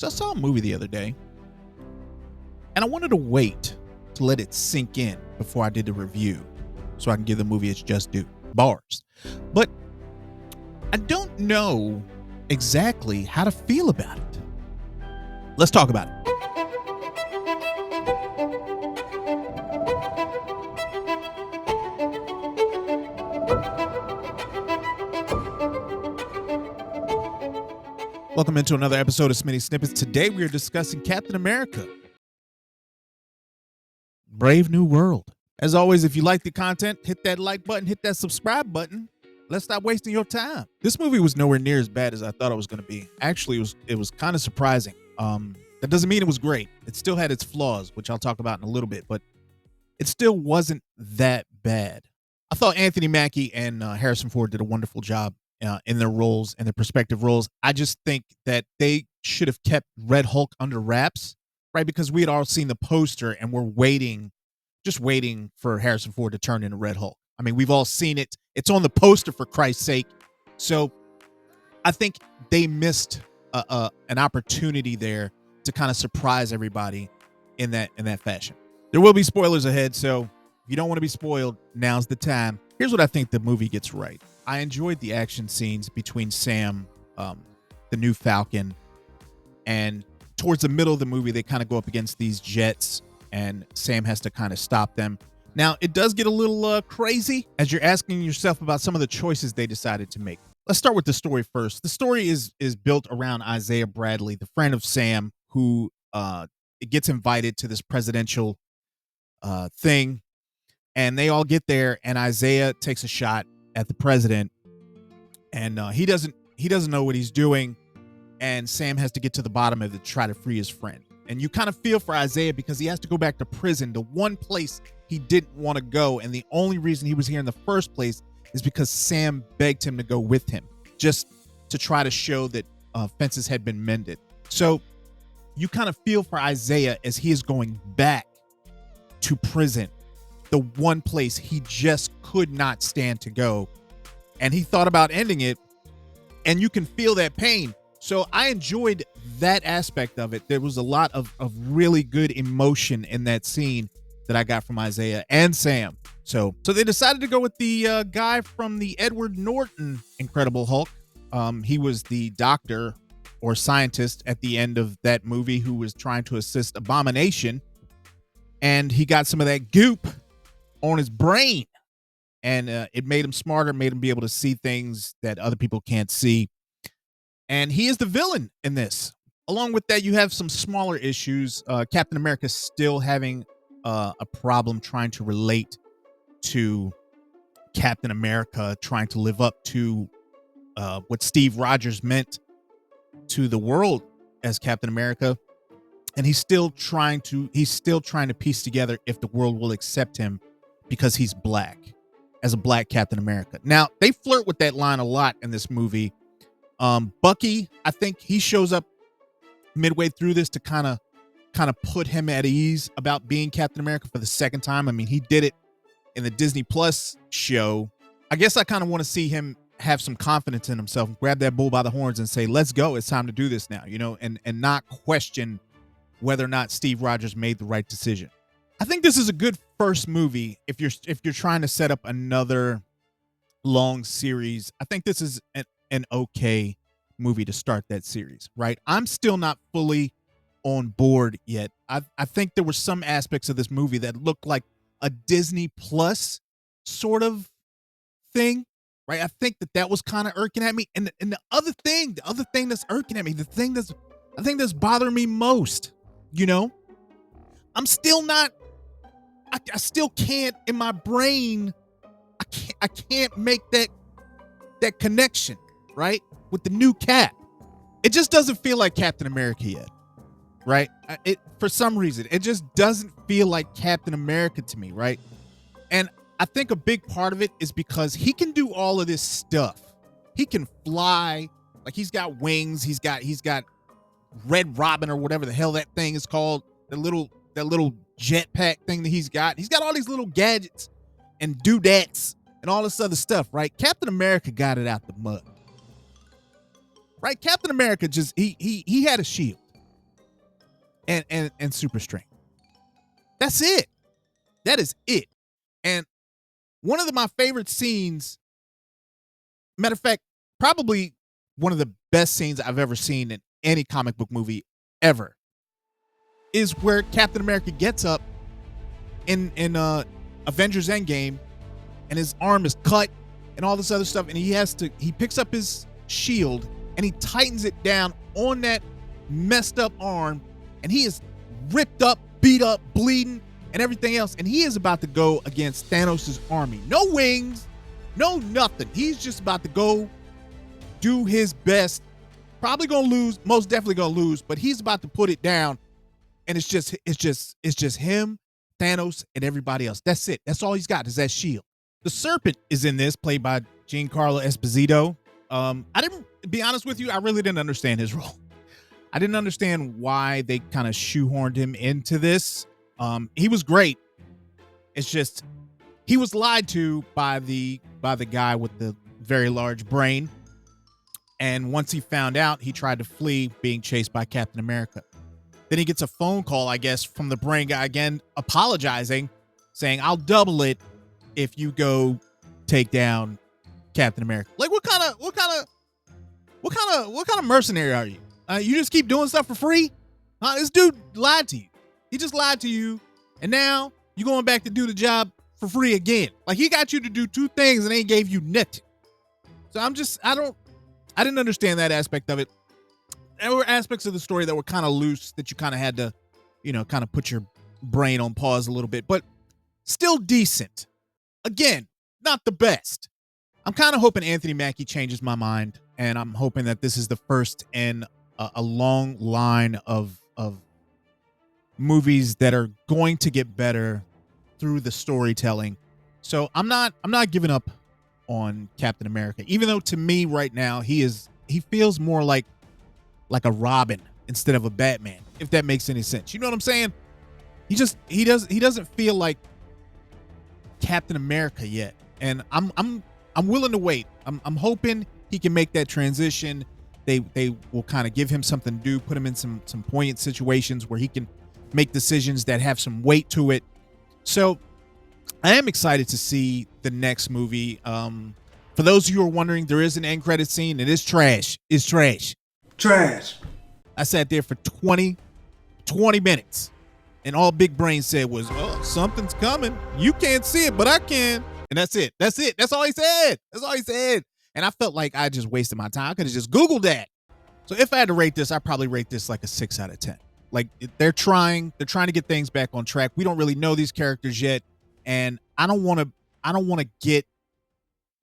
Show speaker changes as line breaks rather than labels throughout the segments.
So I saw a movie the other day, and I wanted to wait to let it sink in before I did the review so I can give the movie its just due. Bars. But I don't know exactly how to feel about it. Let's talk about it. Welcome into another episode of Smitty Snippets. Today we are discussing Captain America: Brave New World. As always, if you like the content, hit that like button, hit that subscribe button. Let's stop wasting your time. This movie was nowhere near as bad as I thought it was going to be. Actually, it was kind of surprising. That doesn't mean it was great. It still had its flaws, which I'll talk about in a little bit, but it still wasn't that bad. I thought Anthony Mackie and Harrison Ford did a wonderful job in their roles and their respective roles. I just think that they should have kept Red Hulk under wraps, right? Because we had all seen the poster and we're waiting for Harrison Ford to turn into Red Hulk. I mean, we've all seen it. It's on the poster, for Christ's sake. So I think they missed an opportunity there to kind of surprise everybody in that fashion. There will be spoilers ahead, so if you don't want to be spoiled, now's the time. Here's what I think the movie gets right. I enjoyed the action scenes between Sam, the new Falcon, and towards the middle of the movie, they kind of go up against these jets, and Sam has to kind of stop them. Now, it does get a little crazy as you're asking yourself about some of the choices they decided to make. Let's start with the story first. The story is built around Isaiah Bradley, the friend of Sam, who gets invited to this presidential thing, and they all get there, and Isaiah takes a shot at the president, and he doesn't know what he's doing, and Sam has to get to the bottom of it to try to free his friend. And you kind of feel for Isaiah because he has to go back to prison, the one place he didn't want to go, and the only reason he was here in the first place is because Sam begged him to go with him, just to try to show that fences had been mended. So you kind of feel for Isaiah as he is going back to prison, the one place he just could not stand to go. And he thought about ending it, and you can feel that pain. So I enjoyed that aspect of it. There was a lot of really good emotion in that scene that I got from Isaiah and Sam. So they decided to go with the guy from the Edward Norton Incredible Hulk. He was the doctor or scientist at the end of that movie who was trying to assist Abomination. And he got some of that goop on his brain. And it made him smarter, made him be able to see things that other people can't see. And he is the villain in this. Along with that, you have some smaller issues. Captain America still having a problem trying to relate to Captain America, trying to live up to what Steve Rogers meant to the world as Captain America. And he's still trying to piece together if the world will accept him because he's black, as a black Captain America. Now, they flirt with that line a lot in this movie. Bucky, I think he shows up midway through this to kind of put him at ease about being Captain America for the second time. I mean, he did it in the Disney Plus show. I guess I kind of want to see him have some confidence in himself and grab that bull by the horns and say, let's go. It's time to do this now, and not question whether or not Steve Rogers made the right decision. I think this is a good first movie if you're trying to set up another long series. I think this is an okay movie to start that series, right? I'm still not fully on board yet. I think there were some aspects of this movie that looked like a Disney Plus sort of thing, right? I think that was kind of irking at me. And the other thing that's irking at me, the thing that's bothering me most, I'm still not, I still can't in my brain, I can't make that connection, right? With the new Cap. It just doesn't feel like Captain America yet, right? For some reason, it just doesn't feel like Captain America to me, right? And I think a big part of it is because he can do all of this stuff. He can fly, like he's got wings, he's got Red Robin or whatever the hell that thing is called, that little jetpack thing that he's got. He's got all these little gadgets and doodads and all this other stuff, right? Captain America got it out the mud. Right? Captain America just he had a shield. and super strength. That's it. That is it. And one of my favorite scenes, matter of fact, probably one of the best scenes I've ever seen in any comic book movie ever, is where Captain America gets up in Avengers Endgame, and his arm is cut and all this other stuff, and he picks up his shield and he tightens it down on that messed up arm, and he is ripped up, beat up, bleeding, and everything else, and he is about to go against Thanos' army. No wings, no nothing. He's just about to go do his best. Probably gonna lose, most definitely gonna lose, but he's about to put it down, and it's just him, Thanos, and everybody else. That's it. That's all he's got is that shield. The Serpent is in this, played by Giancarlo Esposito. I didn't, to be honest with you, I really didn't understand his role. I didn't understand why they kind of shoehorned him into this. He was great. It's just he was lied to by the guy with the very large brain. And once he found out, he tried to flee, being chased by Captain America. Then he gets a phone call, I guess, from the brain guy again, apologizing, saying, "I'll double it if you go take down Captain America." Like, what kind of mercenary are you? You just keep doing stuff for free? This dude lied to you. He just lied to you, and now you're going back to do the job for free again. Like, he got you to do two things and ain't gave you nothing. So I didn't understand that aspect of it. There were aspects of the story that were kind of loose, that you kind of had to, kind of put your brain on pause a little bit, but still decent. Again, not the best. I'm kind of hoping Anthony Mackie changes my mind, and I'm hoping that this is the first in a long line of movies that are going to get better through the storytelling. So I'm not giving up on Captain America, even though to me right now he feels more like a Robin instead of a Batman, if that makes any sense. You know what I'm saying? He doesn't feel like Captain America yet, and I'm willing to wait. I'm hoping he can make that transition. They will kind of give him something to do, put him in some poignant situations where he can make decisions that have some weight to it. So I am excited to see the next movie. For those of you who are wondering, there is an end credit scene. It is trash. It's trash. Trash. I sat there for 20 minutes, and all Big Brain said was, "Oh, something's coming. You can't see it, but I can." And that's it. That's it. That's all he said. That's all he said. And I felt like I just wasted my time. I could have just Googled that. So if I had to rate this, I'd probably rate this like a 6 out of 10. Like, they're trying to get things back on track. We don't really know these characters yet, and I don't want to get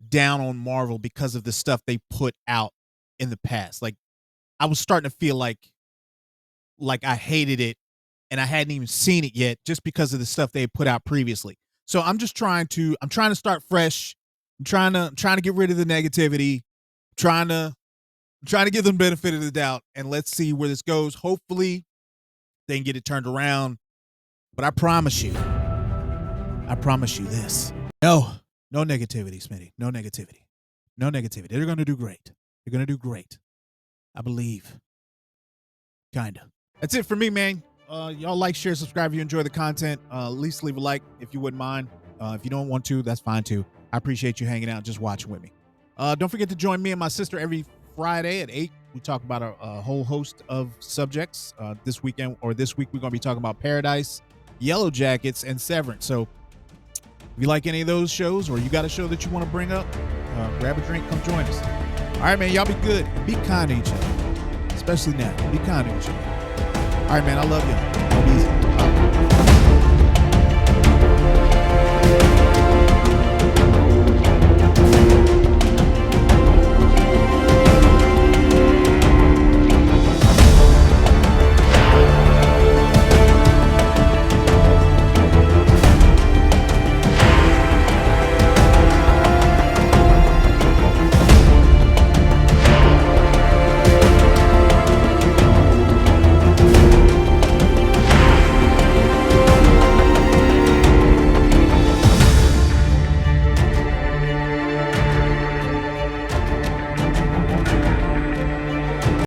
down on Marvel because of the stuff they put out in the past. Like, I was starting to feel like I hated it, and I hadn't even seen it yet just because of the stuff they put out previously. So I'm trying to start fresh. I'm trying to get rid of the negativity, trying to give them the benefit of the doubt, and let's see where this goes. Hopefully they can get it turned around. But I promise you this. No negativity, Smitty. No negativity. They're going to do great. They're going to do great. I believe. Kinda. That's it for me, man. Y'all like, share, subscribe if you enjoy the content. At least leave a like if you wouldn't mind. If you don't want to, that's fine too. I appreciate you hanging out, just watching with me. Don't forget to join me and my sister every Friday at 8. We talk about a whole host of subjects. This week we're going to be talking about Paradise, Yellow Jackets, and Severance. So if you like any of those shows, or you got a show that you want to bring up, grab a drink, come join us. All right, man, y'all be good. Be kind to each other, especially now. Be kind to each other. All right, man, I love y'all. Be easy. Bye.